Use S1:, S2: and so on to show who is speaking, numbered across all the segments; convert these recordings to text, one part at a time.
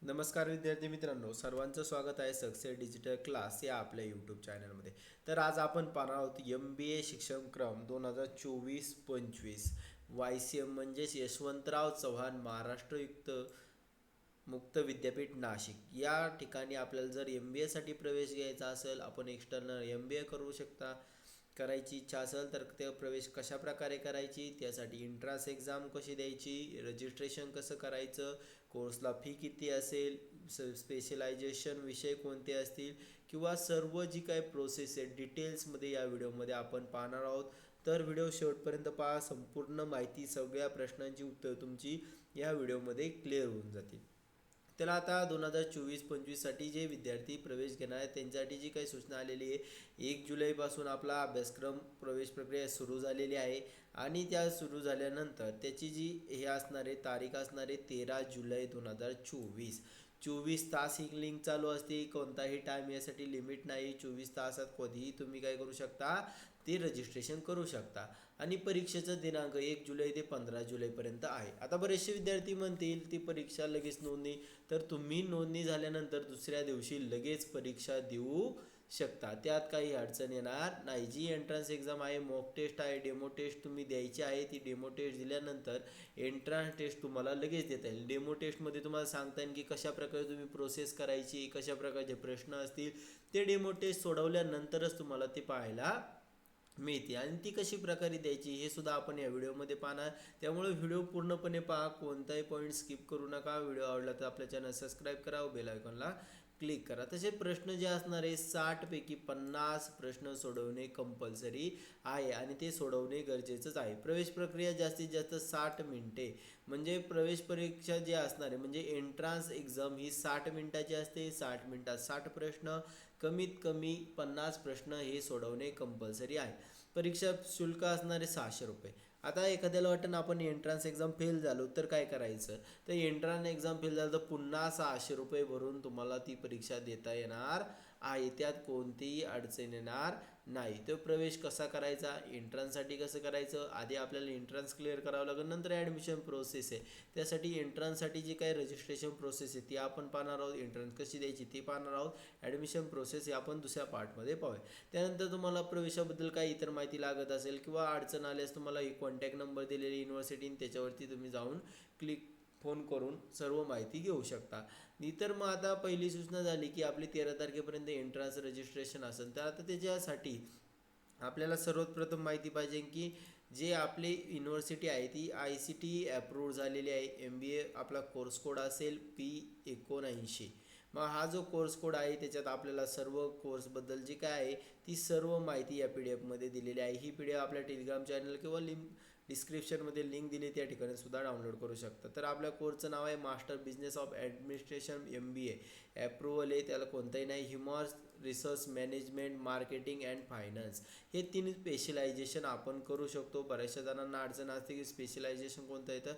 S1: नमस्कार विद्यार्थी मित्रांनो, सर्वांचं स्वागत आहे सक्सेस डिजिटल क्लास या आपल्या यूट्यूब चॅनलमध्ये. तर आज आपण पाहणार आहोत MBA शिक्षणक्रम 2024-25 YCM म्हणजेच यशवंतराव चव्हाण महाराष्ट्र मुक्त विद्यापीठ नाशिक या ठिकाणी आपल्याला जर MBA साठी प्रवेश घ्यायचा असेल, आपण एक्सटर्नल MBA करू शकता. करायची इच्छा असेल तर ते प्रवेश कशा प्रकारे करायची, त्यासाठी एंट्रन्स एक्झाम कशी द्यायची, रजिस्ट्रेशन कसं करायचं, कोर्सला फी किती असेल, स्पेशलायझेशन विषय कोणते असतील किंवा सर्व जी काही प्रोसेस आहे डिटेल्समध्ये या व्हिडिओमध्ये आपण पाहणार आहोत. तर व्हिडिओ शेवटपर्यंत पहा. संपूर्ण माहिती, सगळ्या प्रश्नांची उत्तर तुमची या व्हिडिओमध्ये क्लिअर होऊन जातील. तर आता 2024-25साठी जे विद्यार्थी प्रवेश घेणार आहेत त्यांच्यासाठी जी काही सूचना आलेली आहे, 1 जुलैपासून आपला अभ्यासक्रम प्रवेश प्रक्रिया सुरू झालेली आहे आणि त्या सुरू झाल्यानंतर त्याची जी हे असणार आहे तारीख असणार आहे 13 जुलै 2024. 24 तास ही लिंक चालू असते. कोणताही टाईम यासाठी लिमिट नाही. 24 तासात कधीही तुम्ही काय करू शकता, ते रजिस्ट्रेशन करू शकता. आणि परीक्षेचा दिनांक 1 जुलै ते 15 जुलैपर्यंत आहे. आता बरेचसे विद्यार्थी म्हणतील ती परीक्षा लगेच नोंदणी, तर तुम्ही नोंदणी झाल्यानंतर दुसऱ्या दिवशी लगेच परीक्षा देऊ शकता. त्यात काही अडचण येणार नाही. जी एंट्रन्स एक्झाम आहे, मॉक टेस्ट आहे, डेमो टेस्ट तुम्ही द्यायची आहे. ती डेमो टेस्ट दिल्यानंतर एंट्रन्स टेस्ट तुम्हाला लगेच देता येईल. डेमो टेस्टमध्ये तुम्हाला सांगता येईल की कशा प्रकारे तुम्ही प्रोसेस करायची, कशा प्रकारचे प्रश्न असतील. ते डेमो टेस्ट सोडवल्यानंतरच तुम्हाला ते पाहायला मिळते आणि ती कशी प्रकारे द्यायची हे सुद्धा आपण या व्हिडिओमध्ये पाहणार. त्यामुळे व्हिडिओ पूर्णपणे पहा, कोणताही पॉईंट स्किप करू नका. व्हिडिओ आवडला तर आपल्या चॅनल सबस्क्राईब करा व बेल आयकॉनला क्लिक करा. तसे प्रश्न जे असणार आहे 60 पैकी 50 प्रश्न सोडवणे कंपल्सरी आहे आणि ते सोडवणे गरजेचंच आहे. प्रवेश प्रक्रिया जास्तीत जास्त 60 मिनिटे, म्हणजे प्रवेश परीक्षा जी असणार आहे म्हणजे एंट्रन्स एक्झाम ही 60 मिनिटाची असते. 60 मिनिटात 60 प्रश्न, कमीत कमी 50 प्रश्न हे सोडवणे कंपल्सरी आहे. परीक्षा शुल्क असणारे 600 रुपये. आता एखाद्याला वाटतं आपण एंट्रन्स एक्झाम फेल झालो तर काय करायचं, तर एंट्रन्स एक्झाम फेल झालं तर पुन्हा 600 रुपये भरून तुम्हाला ती परीक्षा देता येणार आहे. त्यात कोणतीही अडचण येणार नाही. तो प्रवेश कसा करायचा, एंट्रन्ससाठी कसं करायचं, आधी आपल्याला एंट्रन्स क्लिअर करावं लागेल, नंतर ॲडमिशन प्रोसेस आहे. त्यासाठी एंट्रन्ससाठी जी काही रजिस्ट्रेशन प्रोसेस आहे ती आपण पाहणार आहोत. एंट्रन्स कशी द्यायची ती पाहणार आहोत. ॲडमिशन प्रोसेस हे आपण दुसऱ्या पार्टमध्ये पाहूया. त्यानंतर तुम्हाला प्रवेशाबद्दल काही इतर माहिती लागत असेल किंवा अडचण आल्यास तुम्हाला एक कॉन्टॅक्ट नंबर दिलेली युनिव्हर्सिटीने, त्याच्यावरती तुम्ही जाऊन फोन करून सर्व माहिती घेऊ शकता. इतर मग आता पहिली सूचना झाली की आपली 13 तारखेपर्यंत एंट्रन्स रजिस्ट्रेशन असेल, तर आता त्याच्यासाठी आपल्याला सर्वात प्रथम माहिती पाहिजे की जे आपली युनिव्हर्सिटी आहे ती ICTE अप्रूव्ड झालेली आहे. MBA आपला कोर्स कोड असेल P79. मग हा जो कोर्स कोड आहे त्याच्यात आपल्याला सर्व कोर्सबद्दल जी काय आहे ती सर्व माहिती या PDF मध्ये दिलेली आहे. ही PDF आपल्या टेलिग्राम चॅनल किंवा डिस्क्रिप्शनमध्ये लिंक दिली, त्या ठिकाणी सुद्धा डाउनलोड करू शकता. तर आपल्या कोर्सचं नाव आहे master business of administration MBA. Approval आहे त्याला कोणताही नाही. Human resource management, marketing and finance हे 3 स्पेशलायझेशन आपण करू शकतो. बऱ्याचशा जणांना अडचण असते की स्पेशलायझेशन कोणतं येतं,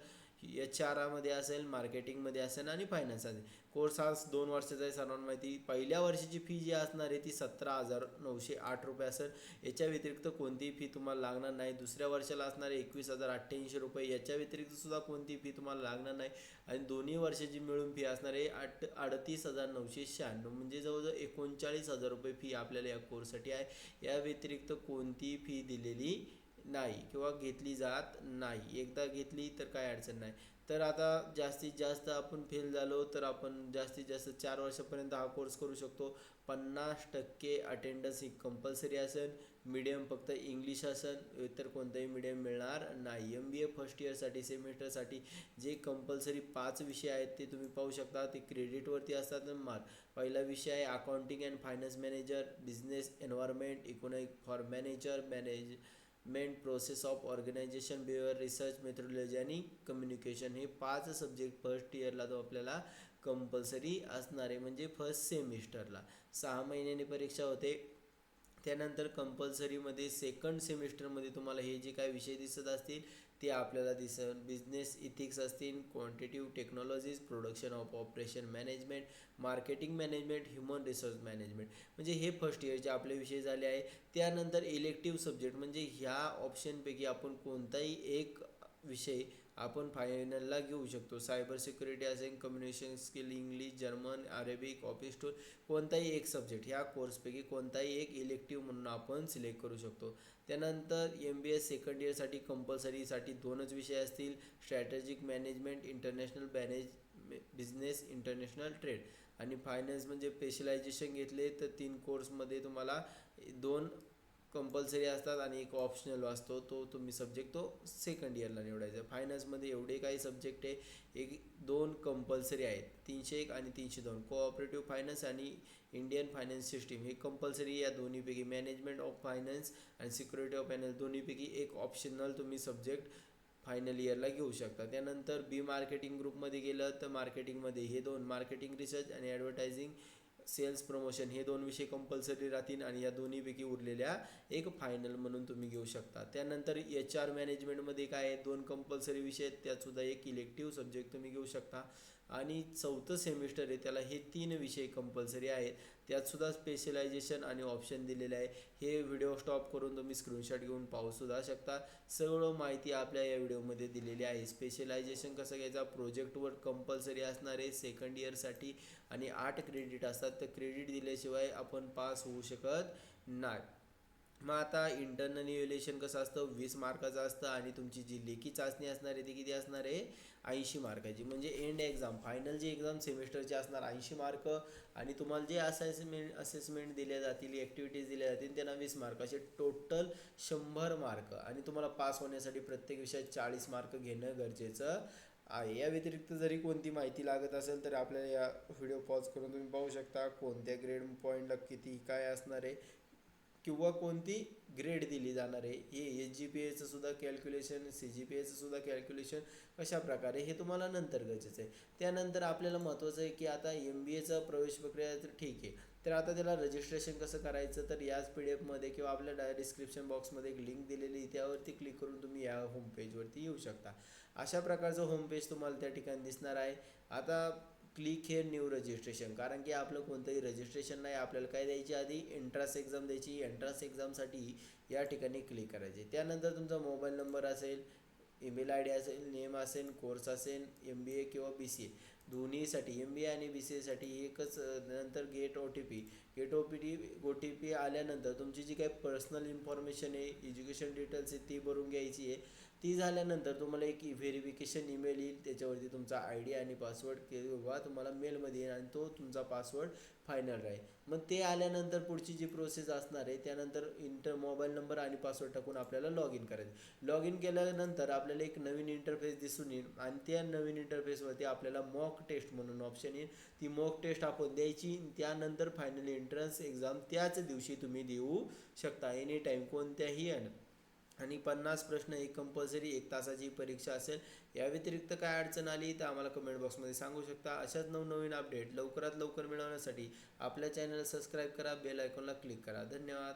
S1: HR मध्ये असेल, मार्केटिंगमध्ये असेल आणि फायनान्स असेल. कोर्स हा 2 वर्षाचा आहे, सर्वांना माहिती. पहिल्या वर्षाची फी जी असणार आहे ती 17,908 रुपये असेल. याच्या व्यतिरिक्त कोणतीही फी तुम्हाला लागणार नाही. दुसऱ्या वर्षाला असणार आहे 21,088 रुपये. याच्या व्यतिरिक्त सुद्धा कोणती फी तुम्हाला लागणार नाही. आणि दोन्ही वर्षाची मिळून फी असणार आहे 38,996, म्हणजे जवळजवळ 39,000 रुपये फी आपल्याला या कोर्ससाठी आहे. या व्यतिरिक्त कोणतीही फी दिलेली नाही किंवा घेतली जात नाही. एकदा घेतली तर काय अडचण नाही. तर आता जास्तीत जास्त आपण फेल झालो तर आपण जास्तीत जास्त 4 वर्षापर्यंत हा कोर्स करू शकतो. 50% अटेंडन्स ही कंपल्सरी असेल. मीडियम फक्त इंग्लिश असेल, इतर कोणताही मीडियम मिळणार नाही. MBA फर्स्ट इयरसाठी सेमिस्टरसाठी जे कंपल्सरी 5 विषय आहेत ते तुम्ही पाहू शकता. ते क्रेडिटवरती असतात. मार्क पहिला विषय आहे accounting and finance manager, business environment, economic for manager, management process of organisation, behaviour, research methodology आणि कम्युनिकेशन. हे 5 सब्जेक्ट फर्स्ट इयरला तो आपल्याला कंपल्सरी असणार आहे. म्हणजे फर्स्ट सेमिस्टरला 6 महिन्यांनी परीक्षा होते. त्यानंतर कंपल्सरीमध्ये सेकंड सेमिस्टरमध्ये तुम्हाला हे जे काही विषय दिसत असतील ते आपल्याला दिसेल. बिझनेस इथिक्स असतील, क्वांटिटिव्ह technologies, production of operation management, marketing management, human resource management, म्हणजे हे फर्स्ट इयरचे आपले विषय झाले आहे. त्यानंतर इलेक्टिव्ह सब्जेक्ट म्हणजे ह्या ऑप्शनपैकी आपण कोणताही एक विषय आपण फायनलला घेऊ शकतो. सायबर सिक्युरिटी असेल, communication skill, English, German, Arabic, office tool, कोणताही एक सब्जेक्ट ह्या कोर्सपैकी कोणताही एक इलेक्टिव्ह म्हणून आपण सिलेक्ट करू शकतो. त्यानंतर MBA सेकंड इयरसाठी कंपल्सरीसाठी 2च विषय असतील, strategic management, international business, international trade. आणि फायनान्स म्हणजे स्पेशलायझेशन घेतले तर 3 कोर्समध्ये तुम्हाला 2 कंपल्सरी असतात आणि एक ऑप्शनल असतो. तो तुम्ही सब्जेक्ट तो सेकंड इयरला निवडायचा. फायनान्समध्ये एवढे काही सब्जेक्ट आहे, 2 कंपल्सरी आहेत, 301 आणि 302. कोऑपरेटिव्ह फायनान्स आणि इंडियन फायनान्स सिस्टीम हे कंपल्सरी. या दोन्हीपैकी मॅनेजमेंट ऑफ फायनान्स आणि सिक्युरिटी ऑफ फायनान्स दोन्हीपैकी एक ऑप्शनल तुम्ही सब्जेक्ट फायनल इयरला घेऊ शकता. त्यानंतर बी मार्केटिंग ग्रुपमध्ये गेलं तर मार्केटिंगमध्ये हे 2 मार्केटिंग रिसर्च आणि ॲडव्हर्टायझिंग, सेल्स प्रमोशन हे 2 विषय कंपल्सरी राहतील आणि या दोन्हीपैकी उरलेल्या एक फायनल म्हणून तुम्ही घेऊ शकता. त्यानंतर HR मॅनेजमेंटमध्ये काय आहे, 2 कंपल्सरी विषय आहेत, त्यातसुद्धा एक इलेक्टिव्ह सब्जेक्ट तुम्ही घेऊ शकता. आणि 4थं सेमिस्टर आहे त्याला हे 3 विषय कंपल्सरी आहेत, त्यातसुद्धा स्पेशलायझेशन आणि ऑप्शन दिलेले आहे. हे व्हिडिओ स्टॉप करून तुम्ही स्क्रीनशॉट घेऊन पाहूसुद्धा शकता. सगळं माहिती आपल्या या व्हिडिओमध्ये दिलेली आहे. स्पेशलायझेशन कसं घ्यायचा, प्रोजेक्ट वर्क कंपल्सरी असणार आहे सेकंड इयरसाठी आणि 8 क्रेडिट असतात, तर क्रेडिट दिल्याशिवाय आपण पास होऊ शकत नाही. मग आता इंटरनल इव्हॅल्युएशन कसं असतं, 20 मार्काचं असतं आणि तुमची जी लेखी चाचणी असणार आहे ती किती असणार आहे, 80 मार्काची. म्हणजे एंड एक्झाम, फायनल जी एक्झाम सेमिस्टरची असणार 80 मार्क आणि तुम्हाला जे असेसमेंट दिल्या जातील, ॲक्टिव्हिटीज दिल्या जातील त्यांना 20 मार्क, असे टोटल 100 मार्क. आणि तुम्हाला पास होण्यासाठी प्रत्येक विषयात 40 मार्क घेणं गरजेचं आहे. या व्यतिरिक्त जरी कोणती माहिती लागत असेल तर आपल्याला या व्हिडिओ पॉज करून तुम्ही पाहू शकता कोणत्या ग्रेड पॉईंटला किती काय असणार आहे किंवा कोणती ग्रेड दिली जाणार आहे. हे SGPAचं सुद्धा कॅल्क्युलेशन, CGPAचं सुद्धा कॅल्क्युलेशन कशा प्रकारे हे तुम्हाला नंतर गरजेचं आहे. त्यानंतर आपल्याला महत्त्वाचं आहे की आता MBAचा प्रवेश प्रक्रिया तर ठीक आहे, तर आता त्याला रजिस्ट्रेशन कसं करायचं, तर याच PDF किंवा आपल्या डिस्क्रिप्शन बॉक्समध्ये एक लिंक दिलेली, त्यावरती क्लिक करून तुम्ही या होम पेजवरती येऊ शकता. अशा प्रकारचं होम पेज तुम्हाला त्या ठिकाणी दिसणार आहे. आता क्लिक हे न्यू रजिस्ट्रेशन, कारण की आपलं कोणतंही रजिस्ट्रेशन नाही, आपल्याला काय द्यायची आधी एंट्रन्स एक्झाम द्यायची. एंट्रन्स एक्झामसाठी या ठिकाणी क्लिक करायचे. त्यानंतर तुमचा मोबाईल नंबर असेल, ईमेल ID असेल, नेम असेल, कोर्स असेल, MBA किंवा BCA दोन्हीसाठी, MBA आणि BCAसाठी एकच. नंतर गेट OTP आल्यानंतर तुमची जी काही पर्सनल इन्फॉर्मेशन आहे, एज्युकेशन डिटेल्स आहे ती भरून घ्यायची आहे. ती झाल्यानंतर तुम्हाला एक व्हेरिफिकेशन ईमेल येईल, त्याच्यावरती तुमचा ID आणि पासवर्ड किंवा तुम्हाला मेलमध्ये येईल आणि तो तुमचा पासवर्ड फायनल राहील. मग ते आल्यानंतर पुढची जी प्रोसेस असणार आहे, त्यानंतर मोबाईल नंबर आणि पासवर्ड टाकून आपल्याला लॉग इन करायचं. लॉग इन केल्यानंतर आपल्याला एक नवीन इंटरफेस दिसून येईल आणि त्या नवीन इंटरफेसवरती आपल्याला मॉक टेस्ट म्हणून ऑप्शन येईल. ती मॉक टेस्ट आपण द्यायची. त्यानंतर फायनल एंट्रन्स एक्झाम त्याच दिवशी तुम्ही देऊ शकता, एनी टाईम, कोणत्याही. आणि 50 प्रश्न एक कंपल्सरी, 1 तासाची परीक्षा असेल. या व्यतिरिक्त काय अडचण आली तर आम्हाला कमेंट बॉक्समध्ये सांगू शकता. अशाच नवनवीन अपडेट लवकरात लवकर मिळवण्यासाठी आपल्या चॅनलला सबस्क्राईब करा, बेल आयकॉनला क्लिक करा. धन्यवाद.